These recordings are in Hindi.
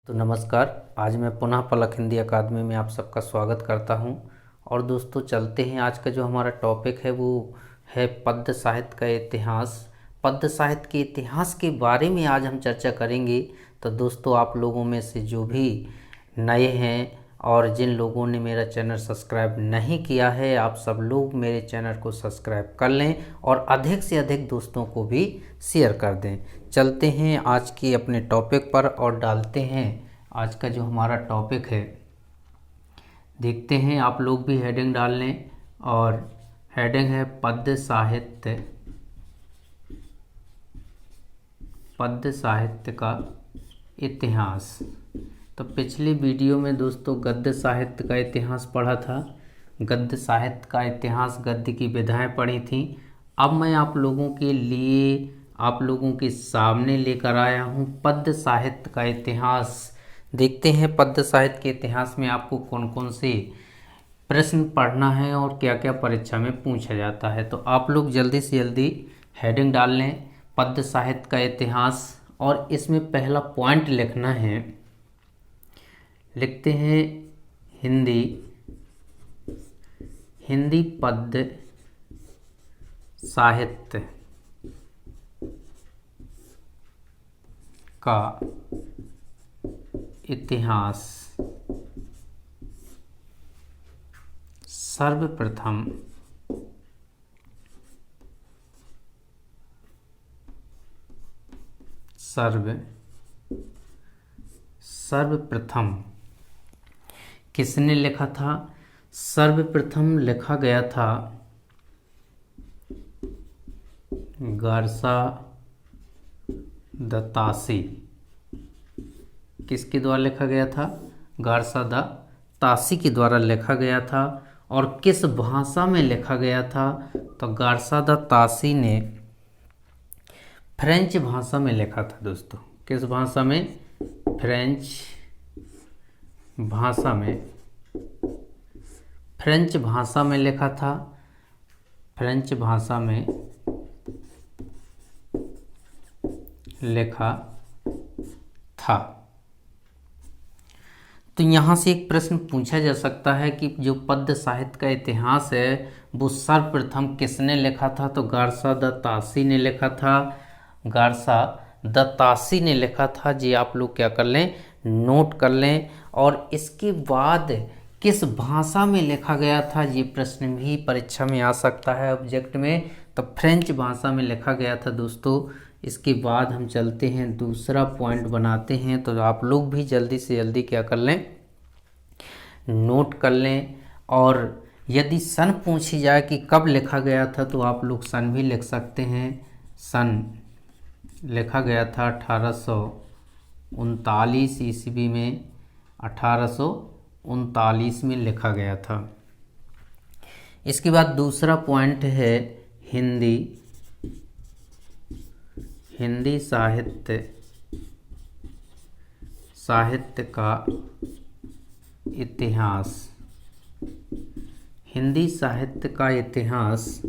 तो नमस्कार। आज मैं पुनः पलक हिंदी अकादमी में आप सबका स्वागत करता हूं। और दोस्तों चलते हैं, आज का जो हमारा टॉपिक है वो है पद्य साहित्य का इतिहास। पद्य साहित्य के इतिहास के बारे में आज हम चर्चा करेंगे। तो दोस्तों आप लोगों में से जो भी नए हैं और जिन लोगों ने मेरा चैनल सब्सक्राइब नहीं किया है, आप सब लोग मेरे चैनल को सब्सक्राइब कर लें और अधिक से अधिक दोस्तों को भी शेयर कर दें। चलते हैं आज के अपने टॉपिक पर और डालते हैं आज का जो हमारा टॉपिक है। देखते हैं, आप लोग भी हेडिंग डाल लें और हेडिंग है पद्य साहित्य। पद्य साहित्य का इतिहास। तो पिछले वीडियो में दोस्तों गद्य साहित्य का इतिहास पढ़ा था, गद्य साहित्य का इतिहास, गद्य की विधाएं पढ़ी थी। अब मैं आप लोगों के लिए, आप लोगों के सामने लेकर आया हूं पद्य साहित्य का इतिहास। देखते हैं पद्य साहित्य के इतिहास में आपको कौन कौन से प्रश्न पढ़ना है और क्या क्या परीक्षा में पूछा जाता है। तो आप लोग जल्दी से जल्दी हेडिंग डाल लें पद्य साहित्य का इतिहास। और इसमें पहला पॉइंट लिखना है, लिखते हैं हिंदी पद्य साहित्य का इतिहास। सर्वप्रथम किसने लिखा था? सर्वप्रथम लिखा गया था गारसा द तासी। किसके द्वारा लिखा गया था? गारसा द तासी के द्वारा लिखा गया था। और किस भाषा में लिखा गया था? तो गारसा द तासी ने फ्रेंच भाषा में लिखा था दोस्तों। किस भाषा में? फ्रेंच भाषा में लिखा था। फ्रेंच भाषा में लिखा था। तो यहाँ से एक प्रश्न पूछा जा सकता है कि जो पद्य साहित्य का इतिहास है वो सर्वप्रथम किसने लिखा था? तो गारसा द तासी ने लिखा था। गारसा द तासी ने लिखा था जी। आप लोग क्या कर लें, नोट कर लें। और इसके बाद किस भाषा में लिखा गया था, ये प्रश्न भी परीक्षा में आ सकता है ऑब्जेक्ट में। तो फ्रेंच भाषा में लिखा गया था दोस्तों। इसके बाद हम चलते हैं, दूसरा पॉइंट बनाते हैं। तो आप लोग भी जल्दी से जल्दी क्या कर लें, नोट कर लें। और यदि सन पूछी जाए कि कब लिखा गया था तो आप लोग सन भी लिख सकते हैं। सन लिखा गया था 1839 ईस्वी में। 1839 में लिखा गया था। इसके बाद दूसरा पॉइंट है हिंदी साहित्य का इतिहास। हिंदी साहित्य का इतिहास,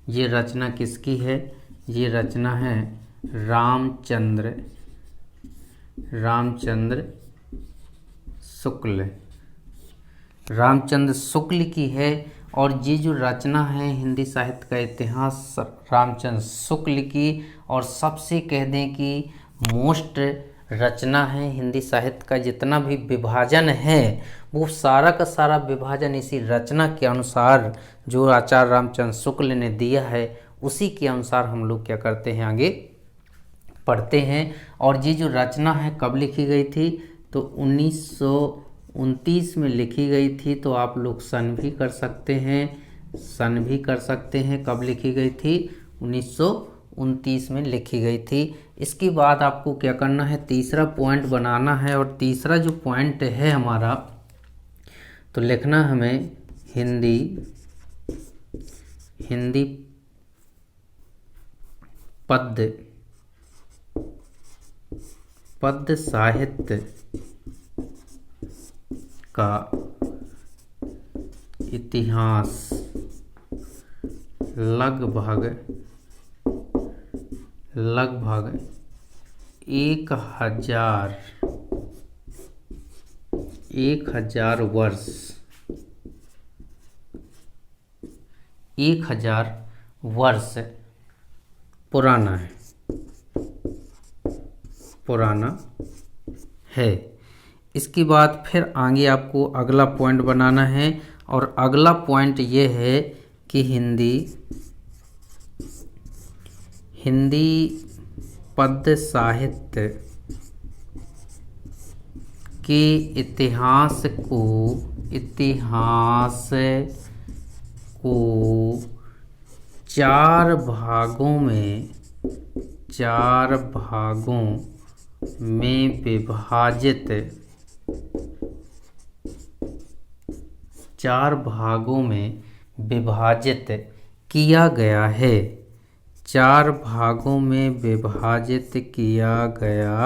ये रचना किसकी है? ये रचना है रामचंद्र शुक्ल की है। और ये जो रचना है हिंदी साहित्य का इतिहास रामचंद्र शुक्ल की, और सबसे कह दें कि मोस्ट रचना है हिंदी साहित्य का। जितना भी विभाजन है वो सारा का सारा विभाजन इसी रचना के अनुसार जो आचार्य रामचंद्र शुक्ल ने दिया है उसी के अनुसार हम लोग क्या करते हैं, आगे पढ़ते हैं। और ये जो रचना है कब लिखी गई थी? तो 1929 में लिखी गई थी। तो आप लोग सन भी कर सकते हैं, कब लिखी गई थी? 1929 में लिखी गई थी। इसके बाद आपको क्या करना है, तीसरा पॉइंट बनाना है। और तीसरा जो पॉइंट है हमारा, तो लिखना हमें हिंदी पद्य साहित्य का इतिहास लगभग 1000 1000 वर्ष, 1000 वर्ष पुराना है। इसके बाद फिर आगे आपको अगला पॉइंट बनाना है, और अगला पॉइंट ये है कि हिंदी पद्य साहित्य के इतिहास को 4 भागों में विभाजित, 4 भागों में विभाजित किया गया है। 4 भागों में विभाजित किया गया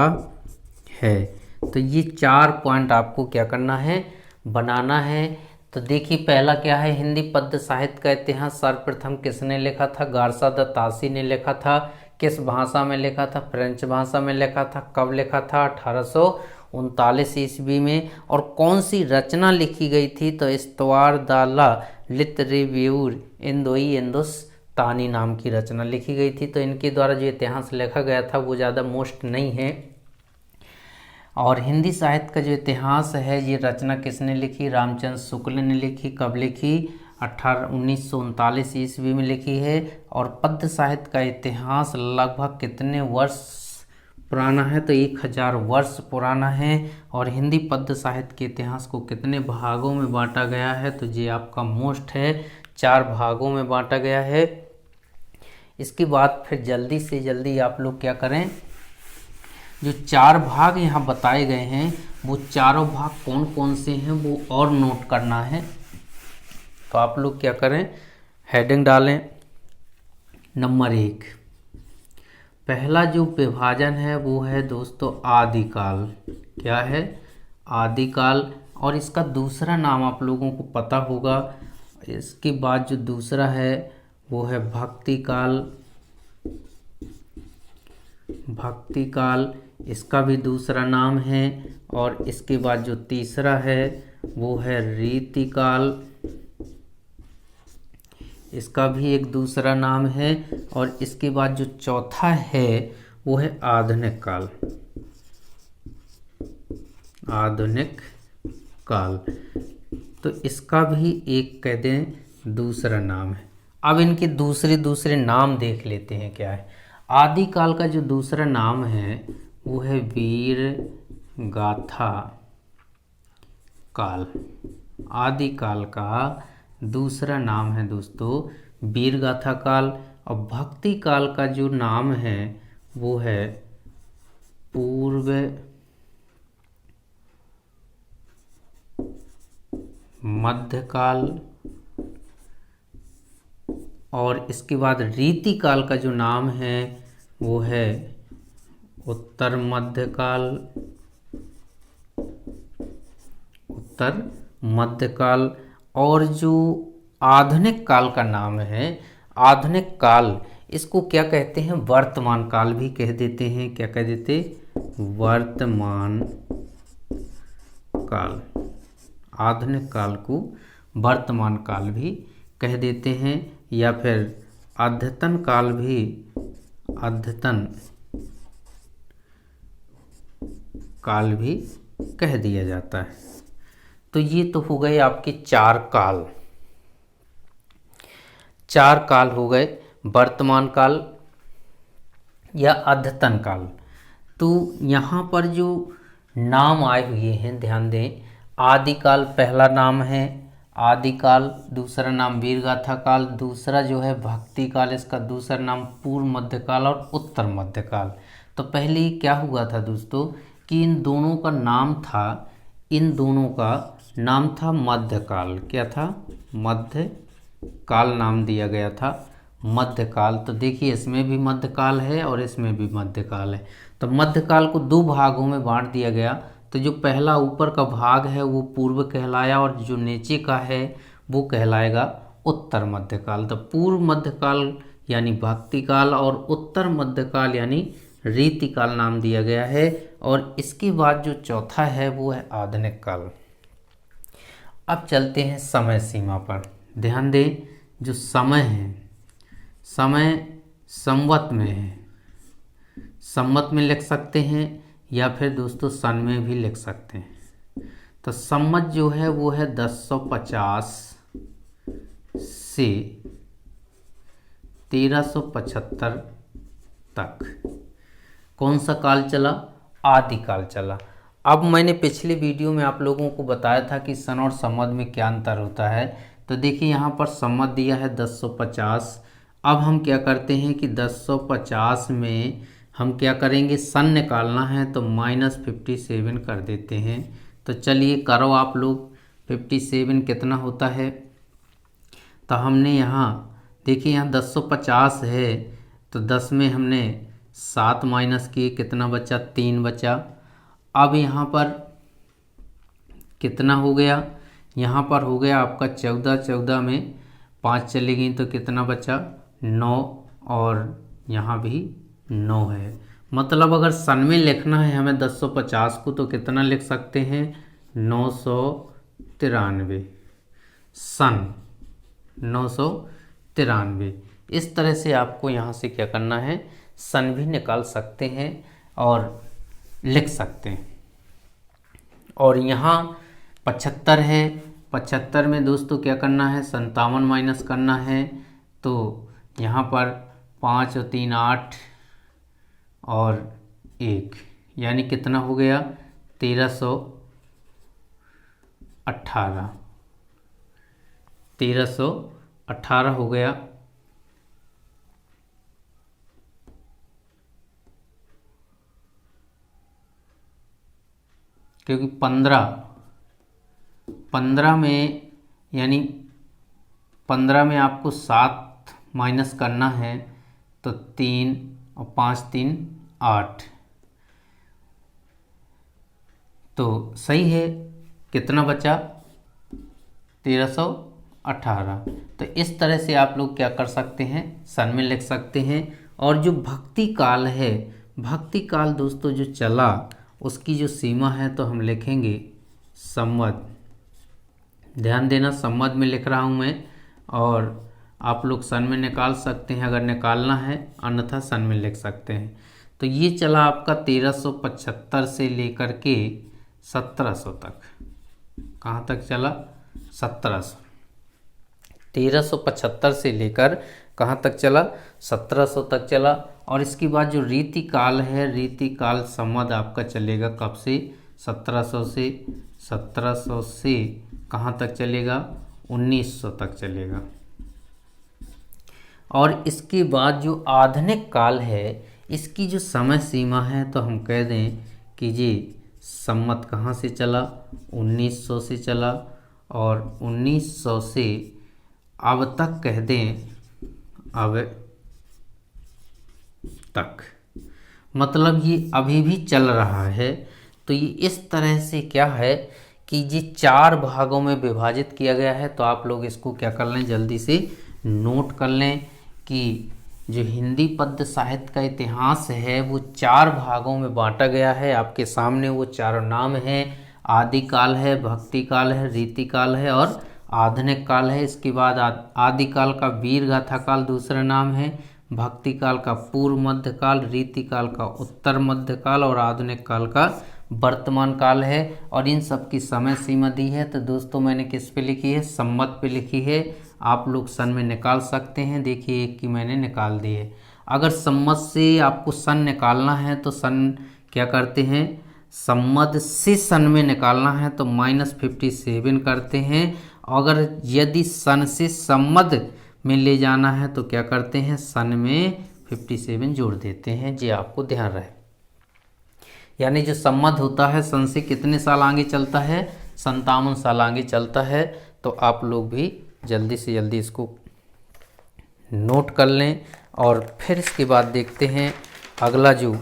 है। तो ये 4 पॉइंट आपको क्या करना है, बनाना है। तो देखिए पहला क्या है, हिंदी पद्य साहित्य का इतिहास सर्वप्रथम किसने लिखा था? गारसा द तासी ने लिखा था। किस भाषा में लिखा था? फ्रेंच भाषा में लिखा था। कब लिखा था? 1839 ईस्वी में। और कौन सी रचना लिखी गई थी? तो इस्तवार दाला लितरेव्यूर इंदोई हिंदुस्तानी नाम की रचना लिखी गई थी। तो इनके द्वारा जो इतिहास लिखा गया था वो ज़्यादा मोस्ट नहीं है। और हिंदी साहित्य का जो इतिहास है ये रचना किसने लिखी? रामचंद्र शुक्ल ने लिखी। कब लिखी? 1939 ईस्वी में लिखी है। और पद्य साहित्य का इतिहास लगभग कितने वर्ष पुराना है? तो 1000 वर्ष पुराना है। और हिंदी पद्य साहित्य के इतिहास को कितने भागों में बांटा गया है? तो ये आपका मोस्ट है, 4 भागों में बांटा गया है। इसके बाद फिर जल्दी से जल्दी आप लोग क्या करें, जो 4 भाग यहाँ बताए गए हैं वो चारों भाग कौन कौन से हैं वो और नोट करना है। तो आप लोग क्या करें, हेडिंग डालें। नंबर 1, पहला जो विभाजन है वो है दोस्तों आदिकाल। क्या है? आदिकाल। और इसका दूसरा नाम आप लोगों को पता होगा। इसके बाद जो दूसरा है वो है भक्तिकाल। इसका भी दूसरा नाम है। और इसके बाद जो तीसरा है वो है रीतिकाल। इसका भी एक दूसरा नाम है। और इसके बाद जो चौथा है वो है आधुनिक काल। तो इसका भी एक कह दें दूसरा नाम है। अब इनके दूसरे नाम देख लेते हैं क्या है। आदिकाल का जो दूसरा नाम है वो है वीर गाथा काल। आदिकाल का दूसरा नाम है दोस्तों वीर गाथा काल। और भक्ति काल का जो नाम है वो है पूर्व मध्यकाल। और इसके बाद रीतिकाल का जो नाम है वो है उत्तर मध्यकाल। और जो आधुनिक काल का नाम है, आधुनिक काल, इसको क्या कहते हैं? वर्तमान काल भी कह देते हैं। क्या कह देते? वर्तमान काल। आधुनिक काल को वर्तमान काल भी कह देते हैं, या फिर अद्यतन काल भी कह दिया जाता है। तो ये तो हो गए आपके 4 काल। 4 काल हो गए, वर्तमान काल या अद्यतन काल। तो यहाँ पर जो नाम आए हुए हैं ध्यान दें। आदिकाल पहला नाम है आदिकाल, दूसरा नाम वीरगाथा काल, दूसरा जो है भक्ति काल, इसका दूसरा नाम पूर्व मध्यकाल और उत्तर मध्यकाल। तो पहले क्या हुआ था दोस्तों कि इन दोनों का नाम था मध्यकाल। क्या था? मध्यकाल नाम दिया गया था, मध्यकाल। तो देखिए इसमें भी मध्यकाल है और इसमें भी मध्यकाल है। तो मध्यकाल को 2 भागों में बांट दिया गया। तो जो पहला ऊपर का भाग है वो पूर्व कहलाया, और जो नीचे का है वो कहलाएगा उत्तर मध्यकाल। तो पूर्व मध्यकाल यानी भक्तिकाल और उत्तर मध्यकाल यानी रीतिकाल नाम दिया गया है। और इसके बाद जो चौथा है वो है आधुनिक काल। अब चलते हैं समय सीमा पर। ध्यान दें, जो समय है, समय संवत में है, संवत में लिख सकते हैं या फिर दोस्तों सन में भी लिख सकते हैं। तो संवत जो है वो है 1050 से 1375 तक। कौन सा काल चला? आदिकाल चला। अब मैंने पिछले वीडियो में आप लोगों को बताया था कि सन और संवत में क्या अंतर होता है। तो देखिए यहाँ पर संवत दिया है 1050। अब हम क्या करते हैं कि 1050 में हम क्या करेंगे, सन निकालना है तो -57 कर देते हैं। तो चलिए करो आप लोग, 57 कितना होता है। तो हमने यहाँ देखिए, यहाँ 1050 है तो 10 में हमने 7 माइनस किए, कितना बचा? 3 बचा। अब यहाँ पर कितना हो गया? यहाँ पर हो गया आपका 14, 14 में 5 चली गई तो कितना बचा? 9, और यहाँ भी 9 है। मतलब अगर सन में लिखना है हमें 1050 को तो कितना लिख सकते हैं? 993 सन, 993। इस तरह से आपको यहाँ से क्या करना है, सन भी निकाल सकते हैं और लिख सकते हैं। और यहाँ 75 है, 75 में दोस्तों क्या करना है? 57 माइनस करना है। तो यहाँ पर 5 और 3 8 और 1, यानी कितना हो गया? 1318, 1318 हो गया। क्योंकि 15 में, यानी 15 में आपको 7 माइनस करना है तो 3 और 5 3 8, तो सही है। कितना बचा? 1318। तो इस तरह से आप लोग क्या कर सकते हैं, सन में लिख सकते हैं। और जो भक्ति काल है, भक्ति काल दोस्तों जो चला उसकी जो सीमा है तो हम लिखेंगे संवत। ध्यान देना, संवत में लिख रहा हूँ मैं, और आप लोग सन में निकाल सकते हैं अगर निकालना है, अन्यथा सन में लिख सकते हैं। तो ये चला आपका 1375 से लेकर के 1700 तक। कहाँ तक चला? 1700। 1375 से लेकर कहाँ तक चला? 1700 तक चला। और इसके बाद जो रीति काल है, रीति काल संवत आपका चलेगा कब से? 1700 से, 1700 से कहाँ तक चलेगा? 1900 तक चलेगा। और इसके बाद जो आधुनिक काल है, इसकी जो समय सीमा है तो हम कह दें कि ये संवत कहाँ से चला? 1900 से चला। और 1900 से अब तक कह दें, अब तक, मतलब ये अभी भी चल रहा है। तो ये इस तरह से क्या है कि ये 4 भागों में विभाजित किया गया है। तो आप लोग इसको क्या कर लें, जल्दी से नोट कर लें कि जो हिंदी पद्य साहित्य का इतिहास है वो 4 भागों में बांटा गया है। आपके सामने वो चारों नाम हैं, आदिकाल है, भक्ति काल है, रीति काल है और आधुनिक काल है। इसके बाद आदिकाल का वीर गाथा काल दूसरा नाम है, भक्ति काल का पूर्व मध्य काल, रीति काल का उत्तर मध्य काल और आधुनिक काल का वर्तमान काल है। और इन सब की समय सीमा दी है। तो दोस्तों मैंने किस पे लिखी है? संवत पे लिखी है। आप लोग सन में निकाल सकते हैं। देखिए एक की मैंने निकाल दी है। अगर संवत से आपको सन निकालना है तो सन क्या करते हैं, संवत से सन में निकालना है तो -57 करते हैं। अगर यदि सन से संवत में ले जाना है तो क्या करते हैं, सन में 57 जोड़ देते हैं। जी आपको ध्यान रहे, यानी जो संवत होता है सन से कितने साल आगे चलता है? 57 साल आगे चलता है। तो आप लोग भी जल्दी से जल्दी इसको नोट कर लें। और फिर इसके बाद देखते हैं अगला जो